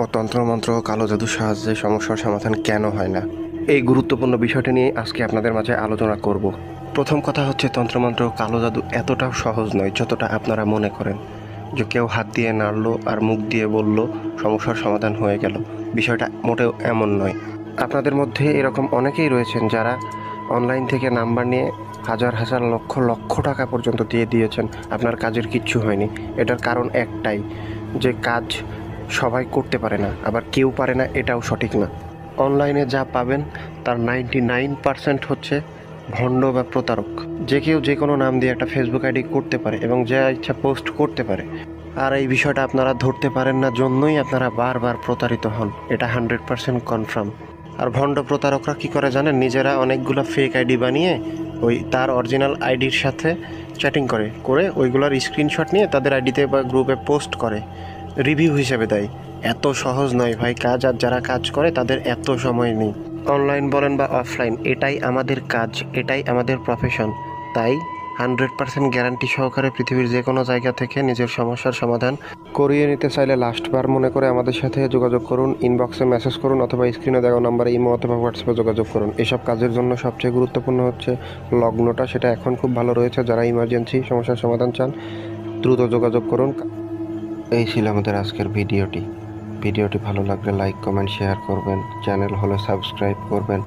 ও তন্ত্রমন্ত্র ও কালো জাদুর সাহায্যে সমস্যার সমাধান কেন হয় না, এই গুরুত্বপূর্ণ বিষয়টি নিয়ে আজকে আপনাদের মাঝে আলোচনা করব। প্রথম কথা হচ্ছে, তন্ত্রমন্ত্র ও কালো জাদু এতটাও সহজ নয় যতটা আপনারা মনে করেন যে কেউ হাত দিয়ে নাড়লো আর মুখ দিয়ে বলল সমস্যার সমাধান হয়ে গেল। বিষয়টা মোটেও এমন নয়। আপনাদের মধ্যে এরকম অনেকেই রয়েছেন যারা অনলাইন থেকে নাম্বার নিয়ে হাজার হাজার লক্ষ লক্ষ টাকা পর্যন্ত দিয়ে দিয়েছেন, আপনার কাজের কিচ্ছু হয়নি। এটার কারণ একটাই, যে কাজ সবাই করতে পারে না, আবার কেউ পারে না এটাও সঠিক না। অনলাইনে যা পাবেন তার 99% হচ্ছে ভণ্ড বা প্রতারক। যে কেউ যে কোনো নাম দিয়ে একটা ফেসবুক আইডি করতে পারে এবং যা ইচ্ছা পোস্ট করতে পারে। আর এই বিষয়টা আপনারা ধরতে পারেন না জন্যই আপনারা বারবার প্রতারিত হন, এটা 100% কনফার্ম। আর ভণ্ড প্রতারকরা কী করে জানেন, নিজেরা অনেকগুলো ফেক আইডি বানিয়ে ওই তার অরিজিনাল আইডির সাথে চ্যাটিং করে ওইগুলোর স্ক্রিনশট নিয়ে তাদের আইডিতে বা গ্রুপে পোস্ট করে, রিভিউ হিসেবে দেয়। এত সহজ নয় ভাই কাজ, আর যারা কাজ করে তাদের এত সময় নেই। অনলাইন বলেন বা অফলাইন, এটাই আমাদের কাজ, এটাই আমাদের প্রফেশন। তাই 100% গ্যারান্টি সহকারে পৃথিবীর যে কোনো জায়গা থেকে নিজের সমস্যার সমাধান করিয়ে নিতে চাইলে লাস্টবার মনে করে আমাদের সাথে যোগাযোগ করুন, ইনবক্সে মেসেজ করুন অথবা স্ক্রিনে দেওয়া নাম্বারে ইমো অথবা হোয়াটসঅ্যাপে যোগাযোগ করুন। এসব কাজের জন্য সবচেয়ে গুরুত্বপূর্ণ হচ্ছে লগ্নটা, সেটা এখন খুব ভালো রয়েছে। যারা ইমার্জেন্সি সমস্যার সমাধান চান দ্রুত যোগাযোগ করুন। এই ছিল আমাদের আজকের ভিডিওটি ভালো লাগলে লাইক কমেন্ট শেয়ার করবেন, চ্যানেল হলে সাবস্ক্রাইব করবেন।